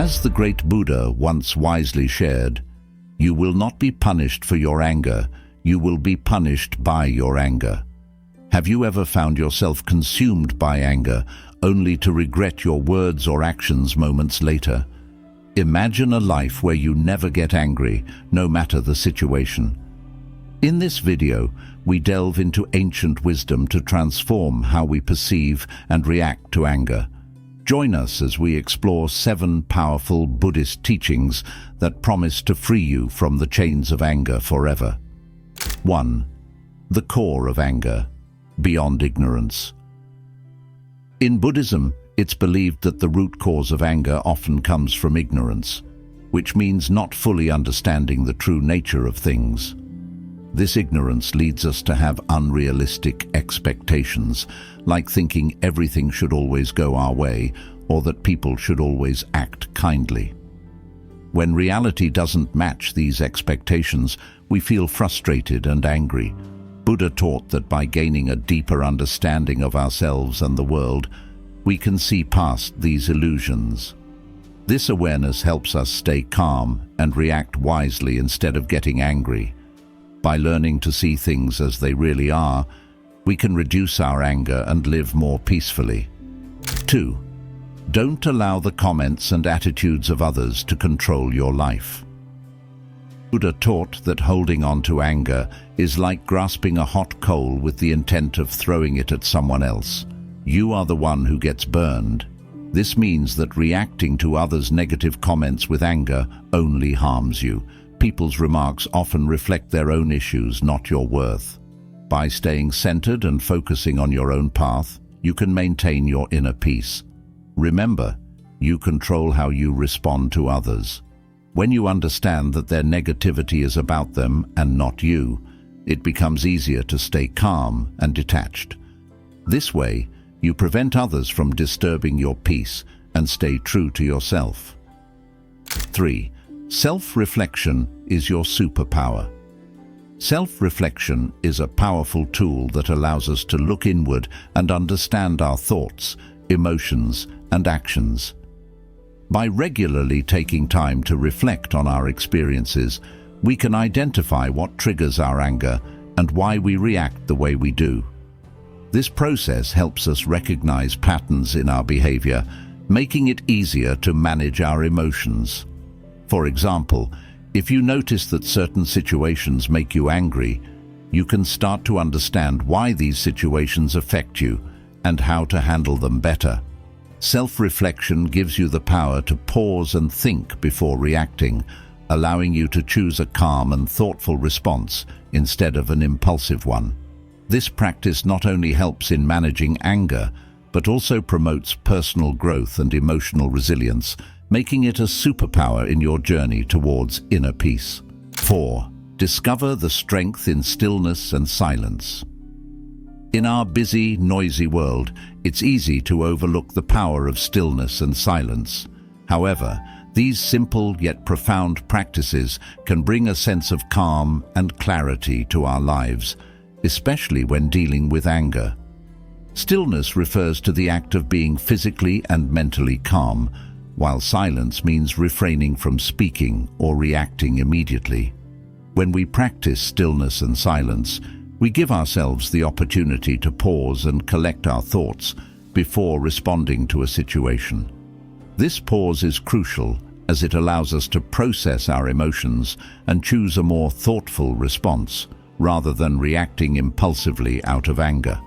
As the great Buddha once wisely shared, "You will not be punished for your anger, you will be punished by your anger." Have you ever found yourself consumed by anger, only to regret your words or actions moments later? Imagine a life where you never get angry, no matter the situation. In this video, we delve into ancient wisdom to transform how we perceive and react to anger. Join us as we explore 7 powerful Buddhist teachings that promise to free you from the chains of anger forever. 1. The core of anger, beyond ignorance. In Buddhism, it's believed that the root cause of anger often comes from ignorance, which means not fully understanding the true nature of things. This ignorance leads us to have unrealistic expectations, like thinking everything should always go our way or that people should always act kindly. When reality doesn't match these expectations, we feel frustrated and angry. Buddha taught that by gaining a deeper understanding of ourselves and the world, we can see past these illusions. This awareness helps us stay calm and react wisely instead of getting angry. By learning to see things as they really are, we can reduce our anger and live more peacefully. 2. Don't allow the comments and attitudes of others to control your life. Buddha taught that holding on to anger is like grasping a hot coal with the intent of throwing it at someone else. You are the one who gets burned. This means that reacting to others' negative comments with anger only harms you. People's remarks often reflect their own issues, not your worth. By staying centered and focusing on your own path, you can maintain your inner peace. Remember, you control how you respond to others. When you understand that their negativity is about them and not you, it becomes easier to stay calm and detached. This way, you prevent others from disturbing your peace and stay true to yourself. 3. Self-reflection is your superpower. Self-reflection is a powerful tool that allows us to look inward and understand our thoughts, emotions, and actions. By regularly taking time to reflect on our experiences, we can identify what triggers our anger and why we react the way we do. This process helps us recognize patterns in our behavior, making it easier to manage our emotions. For example, if you notice that certain situations make you angry, you can start to understand why these situations affect you and how to handle them better. Self-reflection gives you the power to pause and think before reacting, allowing you to choose a calm and thoughtful response instead of an impulsive one. This practice not only helps in managing anger, but also promotes personal growth and emotional resilience, making it a superpower in your journey towards inner peace. 4. Discover the strength in stillness and silence. In our busy, noisy world, it's easy to overlook the power of stillness and silence. However, these simple yet profound practices can bring a sense of calm and clarity to our lives, especially when dealing with anger. Stillness refers to the act of being physically and mentally calm, while silence means refraining from speaking or reacting immediately. When we practice stillness and silence, we give ourselves the opportunity to pause and collect our thoughts before responding to a situation. This pause is crucial as it allows us to process our emotions and choose a more thoughtful response, rather than reacting impulsively out of anger.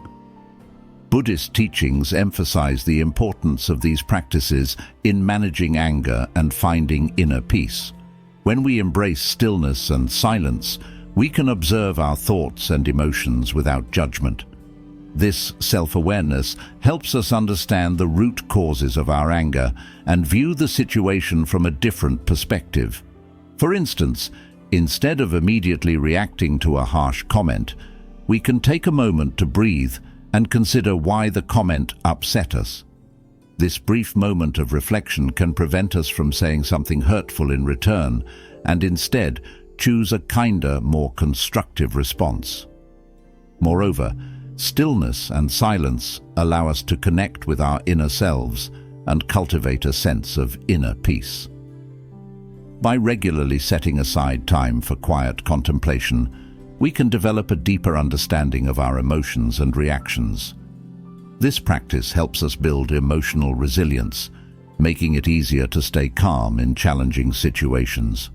Buddhist teachings emphasize the importance of these practices in managing anger and finding inner peace. When we embrace stillness and silence, we can observe our thoughts and emotions without judgment. This self-awareness helps us understand the root causes of our anger and view the situation from a different perspective. For instance, instead of immediately reacting to a harsh comment, we can take a moment to breathe and consider why the comment upset us. This brief moment of reflection can prevent us from saying something hurtful in return, and instead choose a kinder, more constructive response. Moreover, stillness and silence allow us to connect with our inner selves, and cultivate a sense of inner peace. By regularly setting aside time for quiet contemplation, we can develop a deeper understanding of our emotions and reactions. This practice helps us build emotional resilience, making it easier to stay calm in challenging situations.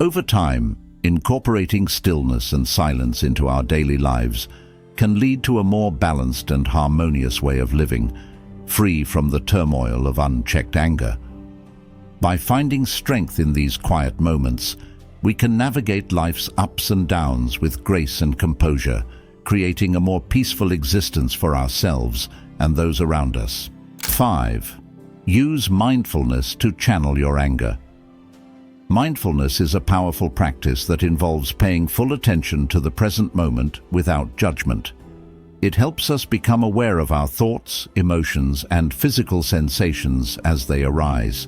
Over time, incorporating stillness and silence into our daily lives can lead to a more balanced and harmonious way of living, free from the turmoil of unchecked anger. By finding strength in these quiet moments, we can navigate life's ups and downs with grace and composure, creating a more peaceful existence for ourselves and those around us. 5. Use mindfulness to channel your anger. Mindfulness is a powerful practice that involves paying full attention to the present moment without judgment. It helps us become aware of our thoughts, emotions, and physical sensations as they arise.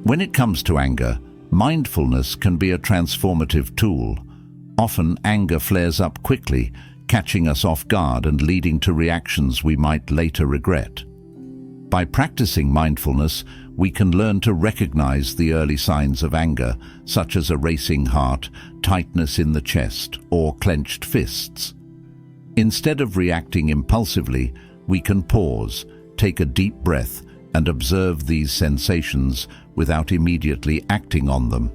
When it comes to anger, mindfulness can be a transformative tool. Often, anger flares up quickly, catching us off guard and leading to reactions we might later regret. By practicing mindfulness, we can learn to recognize the early signs of anger, such as a racing heart, tightness in the chest, or clenched fists. Instead of reacting impulsively, we can pause, take a deep breath, and observe these sensations without immediately acting on them.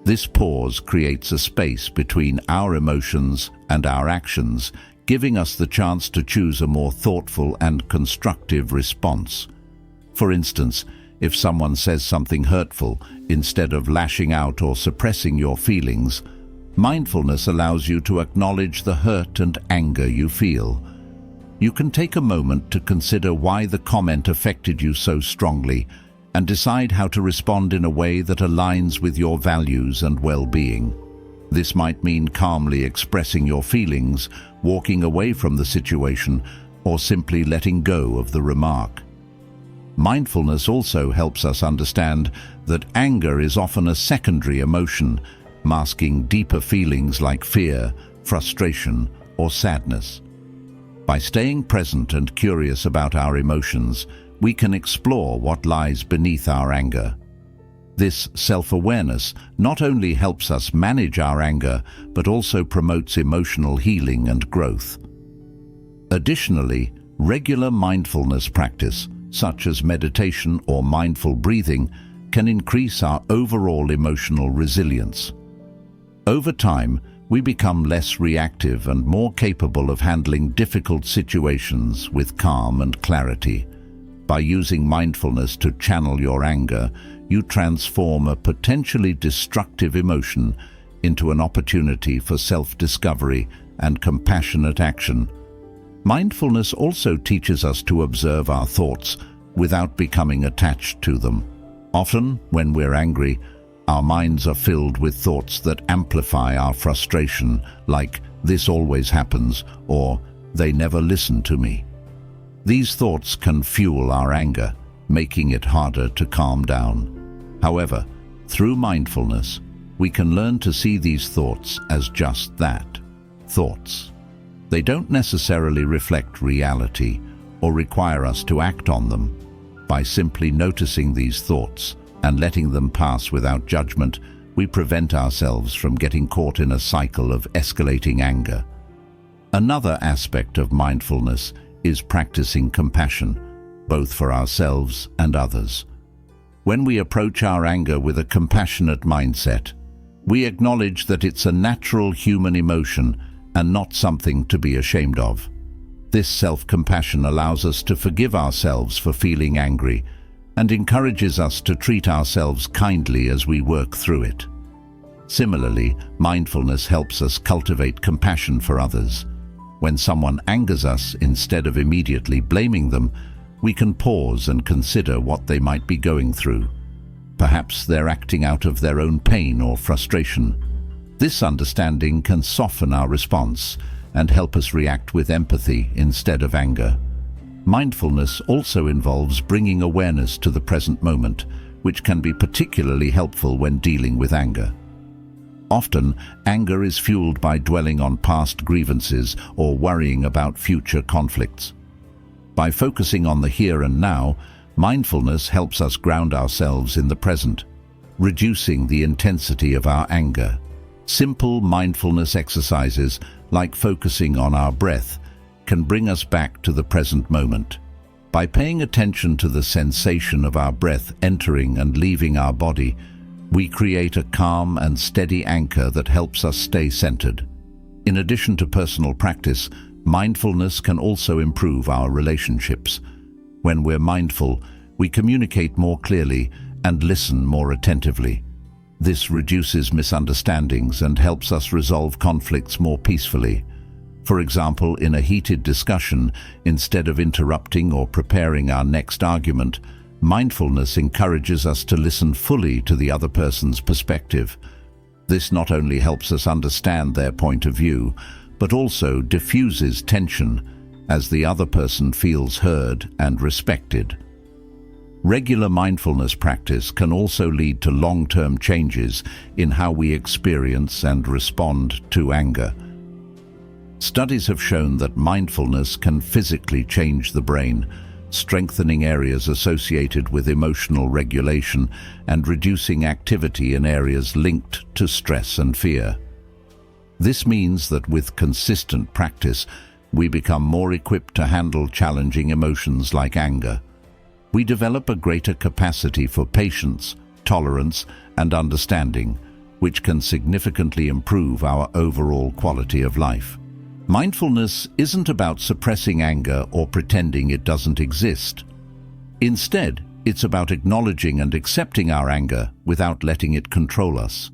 This pause creates a space between our emotions and our actions, giving us the chance to choose a more thoughtful and constructive response. For instance, if someone says something hurtful, instead of lashing out or suppressing your feelings, mindfulness allows you to acknowledge the hurt and anger you feel. You can take a moment to consider why the comment affected you so strongly and decide how to respond in a way that aligns with your values and well-being. This might mean calmly expressing your feelings, walking away from the situation, or simply letting go of the remark. Mindfulness also helps us understand that anger is often a secondary emotion, masking deeper feelings like fear, frustration, or sadness. By staying present and curious about our emotions, we can explore what lies beneath our anger. This self-awareness not only helps us manage our anger, but also promotes emotional healing and growth. Additionally, regular mindfulness practice, such as meditation or mindful breathing, can increase our overall emotional resilience. Over time, we become less reactive and more capable of handling difficult situations with calm and clarity. By using mindfulness to channel your anger, you transform a potentially destructive emotion into an opportunity for self-discovery and compassionate action. Mindfulness also teaches us to observe our thoughts without becoming attached to them. Often, when we're angry, our minds are filled with thoughts that amplify our frustration, like, "This always happens," or "They never listen to me." These thoughts can fuel our anger, making it harder to calm down. However, through mindfulness, we can learn to see these thoughts as just that, thoughts. They don't necessarily reflect reality or require us to act on them. By simply noticing these thoughts and letting them pass without judgment, we prevent ourselves from getting caught in a cycle of escalating anger. Another aspect of mindfulness is practicing compassion, both for ourselves and others. When we approach our anger with a compassionate mindset, we acknowledge that it's a natural human emotion and not something to be ashamed of. This self-compassion allows us to forgive ourselves for feeling angry and encourages us to treat ourselves kindly as we work through it. Similarly, mindfulness helps us cultivate compassion for others. When someone angers us, instead of immediately blaming them, we can pause and consider what they might be going through. Perhaps they're acting out of their own pain or frustration. This understanding can soften our response and help us react with empathy instead of anger. Mindfulness also involves bringing awareness to the present moment, which can be particularly helpful when dealing with anger. Often, anger is fueled by dwelling on past grievances or worrying about future conflicts. By focusing on the here and now, mindfulness helps us ground ourselves in the present, reducing the intensity of our anger. Simple mindfulness exercises, like focusing on our breath, can bring us back to the present moment. By paying attention to the sensation of our breath entering and leaving our body, we create a calm and steady anchor that helps us stay centered. In addition to personal practice, mindfulness can also improve our relationships. When we're mindful, we communicate more clearly and listen more attentively. This reduces misunderstandings and helps us resolve conflicts more peacefully. For example, in a heated discussion, instead of interrupting or preparing our next argument, mindfulness encourages us to listen fully to the other person's perspective. This not only helps us understand their point of view, but also diffuses tension as the other person feels heard and respected. Regular mindfulness practice can also lead to long-term changes in how we experience and respond to anger. Studies have shown that mindfulness can physically change the brain, strengthening areas associated with emotional regulation and reducing activity in areas linked to stress and fear. This means that with consistent practice, we become more equipped to handle challenging emotions like anger. We develop a greater capacity for patience, tolerance, and understanding, which can significantly improve our overall quality of life. Mindfulness isn't about suppressing anger or pretending it doesn't exist. Instead, it's about acknowledging and accepting our anger without letting it control us.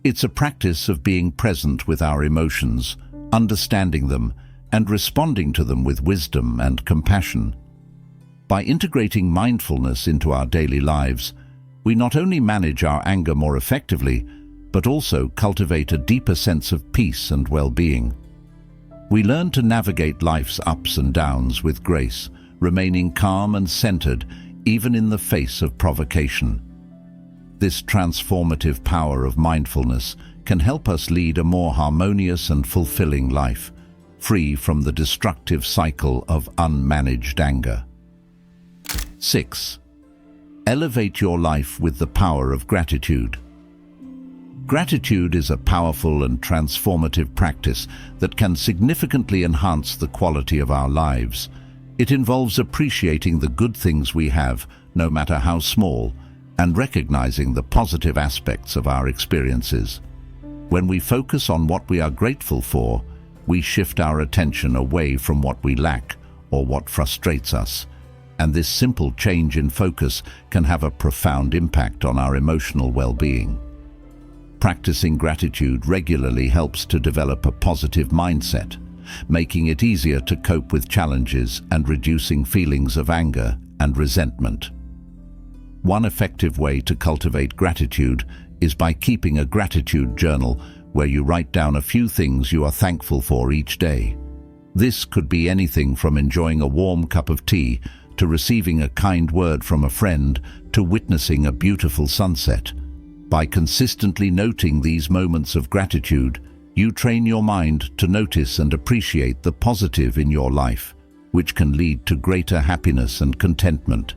It's a practice of being present with our emotions, understanding them, and responding to them with wisdom and compassion. By integrating mindfulness into our daily lives, we not only manage our anger more effectively, but also cultivate a deeper sense of peace and well-being. We learn to navigate life's ups and downs with grace, remaining calm and centered even in the face of provocation. This transformative power of mindfulness can help us lead a more harmonious and fulfilling life, free from the destructive cycle of unmanaged anger. 6. Elevate your life with the power of gratitude. Gratitude is a powerful and transformative practice that can significantly enhance the quality of our lives. It involves appreciating the good things we have, no matter how small, and recognizing the positive aspects of our experiences. When we focus on what we are grateful for, we shift our attention away from what we lack or what frustrates us. And this simple change in focus can have a profound impact on our emotional well-being. Practicing gratitude regularly helps to develop a positive mindset, making it easier to cope with challenges and reducing feelings of anger and resentment. One effective way to cultivate gratitude is by keeping a gratitude journal where you write down a few things you are thankful for each day. This could be anything from enjoying a warm cup of tea to receiving a kind word from a friend to witnessing a beautiful sunset. By consistently noting these moments of gratitude, you train your mind to notice and appreciate the positive in your life, which can lead to greater happiness and contentment.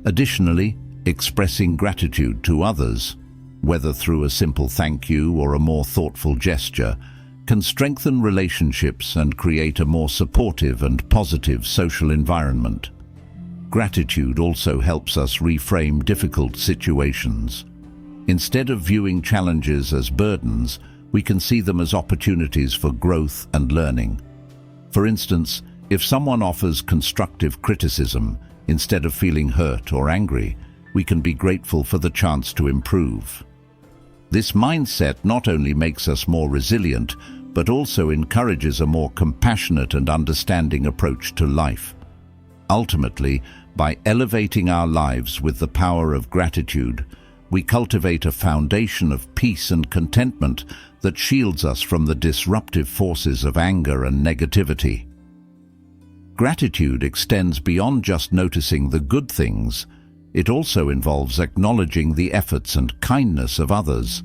Additionally, expressing gratitude to others, whether through a simple thank you or a more thoughtful gesture, can strengthen relationships and create a more supportive and positive social environment. Gratitude also helps us reframe difficult situations. Instead of viewing challenges as burdens, we can see them as opportunities for growth and learning. For instance, if someone offers constructive criticism, instead of feeling hurt or angry, we can be grateful for the chance to improve. This mindset not only makes us more resilient, but also encourages a more compassionate and understanding approach to life. Ultimately, by elevating our lives with the power of gratitude, we cultivate a foundation of peace and contentment that shields us from the disruptive forces of anger and negativity. Gratitude extends beyond just noticing the good things. It also involves acknowledging the efforts and kindness of others.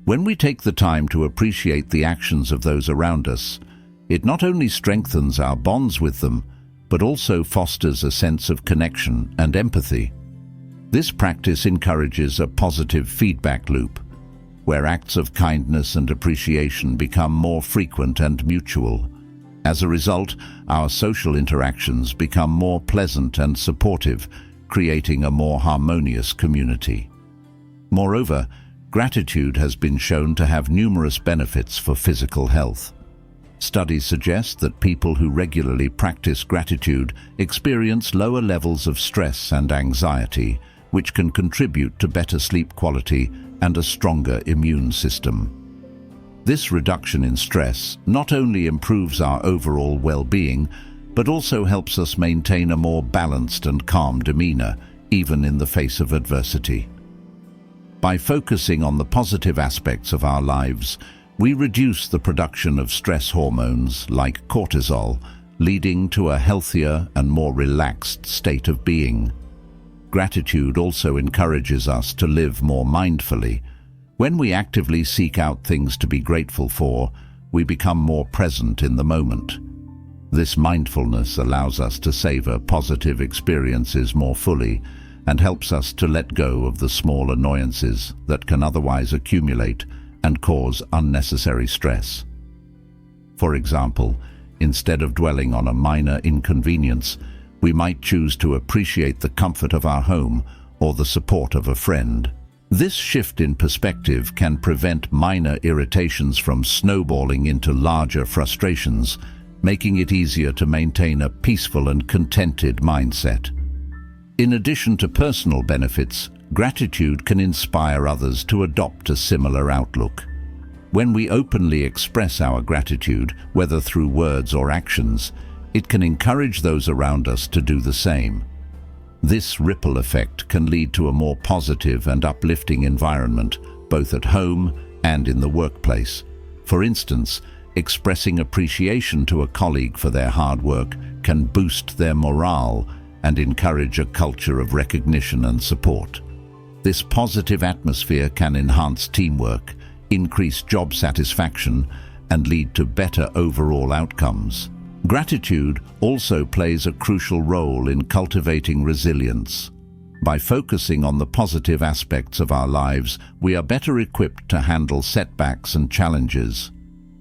When we take the time to appreciate the actions of those around us, it not only strengthens our bonds with them, but also fosters a sense of connection and empathy. This practice encourages a positive feedback loop, where acts of kindness and appreciation become more frequent and mutual. As a result, our social interactions become more pleasant and supportive, creating a more harmonious community. Moreover, gratitude has been shown to have numerous benefits for physical health. Studies suggest that people who regularly practice gratitude experience lower levels of stress and anxiety, which can contribute to better sleep quality and a stronger immune system. This reduction in stress not only improves our overall well-being, but also helps us maintain a more balanced and calm demeanor, even in the face of adversity. By focusing on the positive aspects of our lives, we reduce the production of stress hormones like cortisol, leading to a healthier and more relaxed state of being. Gratitude also encourages us to live more mindfully. When we actively seek out things to be grateful for, we become more present in the moment. This mindfulness allows us to savor positive experiences more fully and helps us to let go of the small annoyances that can otherwise accumulate and cause unnecessary stress. For example, instead of dwelling on a minor inconvenience, we might choose to appreciate the comfort of our home or the support of a friend. This shift in perspective can prevent minor irritations from snowballing into larger frustrations, making it easier to maintain a peaceful and contented mindset. In addition to personal benefits, gratitude can inspire others to adopt a similar outlook. When we openly express our gratitude, whether through words or actions, it can encourage those around us to do the same. This ripple effect can lead to a more positive and uplifting environment, both at home and in the workplace. For instance, expressing appreciation to a colleague for their hard work can boost their morale and encourage a culture of recognition and support. This positive atmosphere can enhance teamwork, increase job satisfaction, and lead to better overall outcomes. Gratitude also plays a crucial role in cultivating resilience. By focusing on the positive aspects of our lives, we are better equipped to handle setbacks and challenges.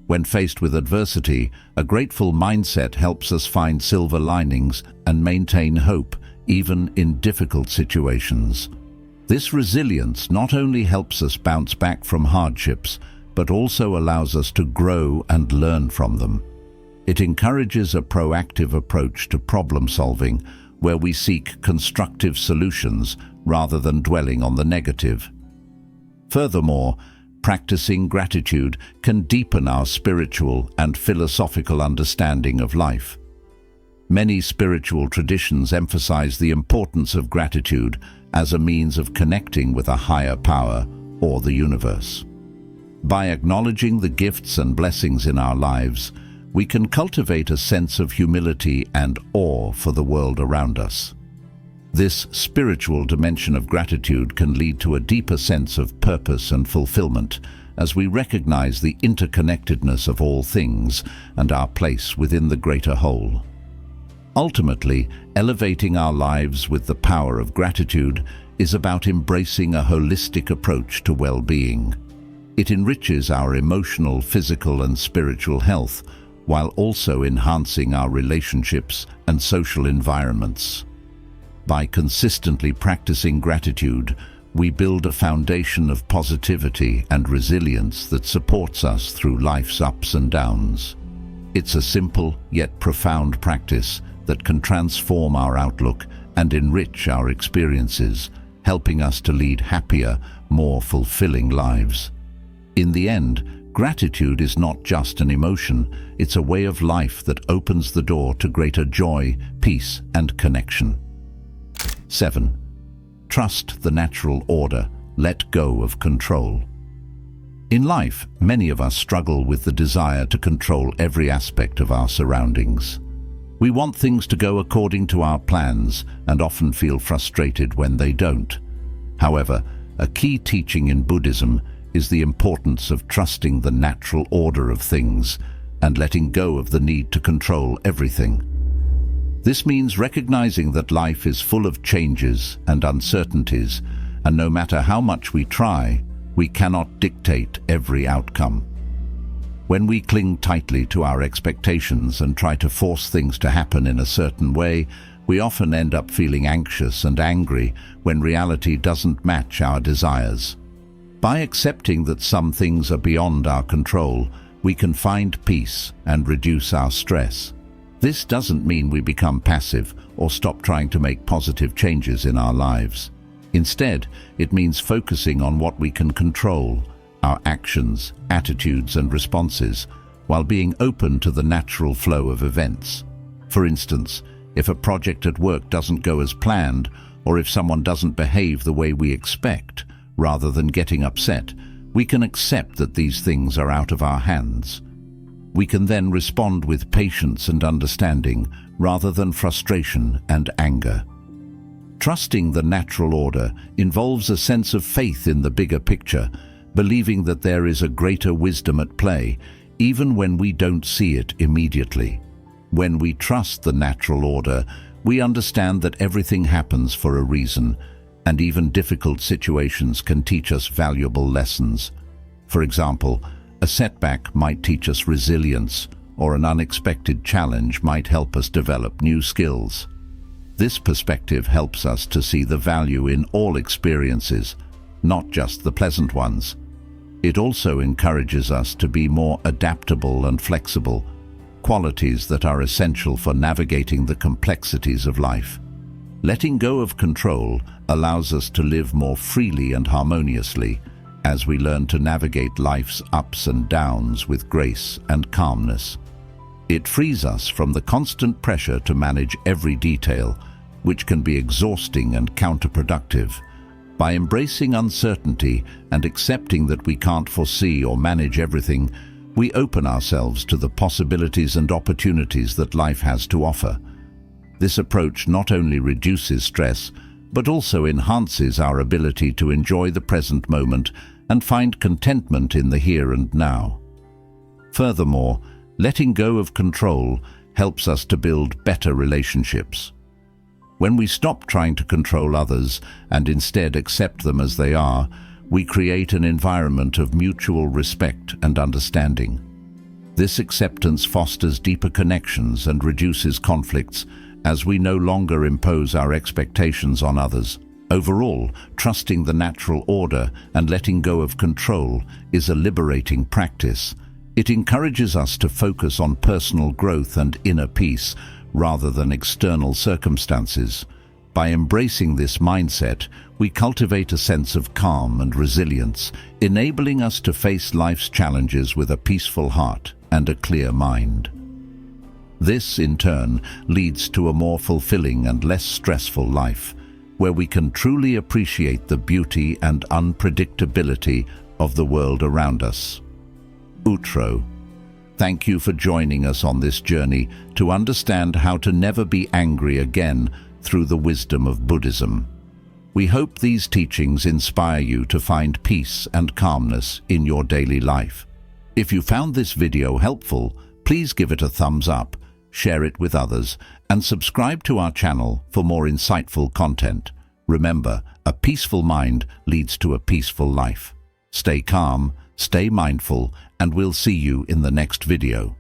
When faced with adversity, a grateful mindset helps us find silver linings and maintain hope, even in difficult situations. This resilience not only helps us bounce back from hardships, but also allows us to grow and learn from them. It encourages a proactive approach to problem solving, where we seek constructive solutions rather than dwelling on the negative. Furthermore, practicing gratitude can deepen our spiritual and philosophical understanding of life. Many spiritual traditions emphasize the importance of gratitude as a means of connecting with a higher power or the universe. By acknowledging the gifts and blessings in our lives, we can cultivate a sense of humility and awe for the world around us. This spiritual dimension of gratitude can lead to a deeper sense of purpose and fulfillment as we recognize the interconnectedness of all things and our place within the greater whole. Ultimately, elevating our lives with the power of gratitude is about embracing a holistic approach to well-being. It enriches our emotional, physical, and spiritual health, while also enhancing our relationships and social environments. By consistently practicing gratitude, we build a foundation of positivity and resilience that supports us through life's ups and downs. It's a simple yet profound practice that can transform our outlook and enrich our experiences, helping us to lead happier, more fulfilling lives. In the end, gratitude is not just an emotion, it's a way of life that opens the door to greater joy, peace, and connection. 7. Trust the natural order. Let go of control. In life, many of us struggle with the desire to control every aspect of our surroundings. We want things to go according to our plans and often feel frustrated when they don't. However, a key teaching in Buddhism is the importance of trusting the natural order of things and letting go of the need to control everything. This means recognizing that life is full of changes and uncertainties, and no matter how much we try, we cannot dictate every outcome. When we cling tightly to our expectations and try to force things to happen in a certain way, we often end up feeling anxious and angry when reality doesn't match our desires. By accepting that some things are beyond our control, we can find peace and reduce our stress. This doesn't mean we become passive or stop trying to make positive changes in our lives. Instead, it means focusing on what we can control, our actions, attitudes, and responses, while being open to the natural flow of events. For instance, if a project at work doesn't go as planned, or if someone doesn't behave the way we expect, rather than getting upset, we can accept that these things are out of our hands. We can then respond with patience and understanding, rather than frustration and anger. Trusting the natural order involves a sense of faith in the bigger picture, believing that there is a greater wisdom at play, even when we don't see it immediately. When we trust the natural order, we understand that everything happens for a reason, and even difficult situations can teach us valuable lessons. For example, a setback might teach us resilience, or an unexpected challenge might help us develop new skills. This perspective helps us to see the value in all experiences, not just the pleasant ones. It also encourages us to be more adaptable and flexible, qualities that are essential for navigating the complexities of life. Letting go of control allows us to live more freely and harmoniously as we learn to navigate life's ups and downs with grace and calmness. It frees us from the constant pressure to manage every detail, which can be exhausting and counterproductive. By embracing uncertainty and accepting that we can't foresee or manage everything, we open ourselves to the possibilities and opportunities that life has to offer. This approach not only reduces stress, but also enhances our ability to enjoy the present moment and find contentment in the here and now. Furthermore, letting go of control helps us to build better relationships. When we stop trying to control others and instead accept them as they are, we create an environment of mutual respect and understanding. This acceptance fosters deeper connections and reduces conflicts, as we no longer impose our expectations on others. Overall, trusting the natural order and letting go of control is a liberating practice. It encourages us to focus on personal growth and inner peace, rather than external circumstances. By embracing this mindset, we cultivate a sense of calm and resilience, enabling us to face life's challenges with a peaceful heart and a clear mind. This, in turn, leads to a more fulfilling and less stressful life, where we can truly appreciate the beauty and unpredictability of the world around us. Outro. Thank you for joining us on this journey to understand how to never be angry again through the wisdom of Buddhism. We hope these teachings inspire you to find peace and calmness in your daily life. If you found this video helpful, please give it a thumbs up, share it with others, and subscribe to our channel for more insightful content. Remember, a peaceful mind leads to a peaceful life. Stay calm, stay mindful, and we'll see you in the next video.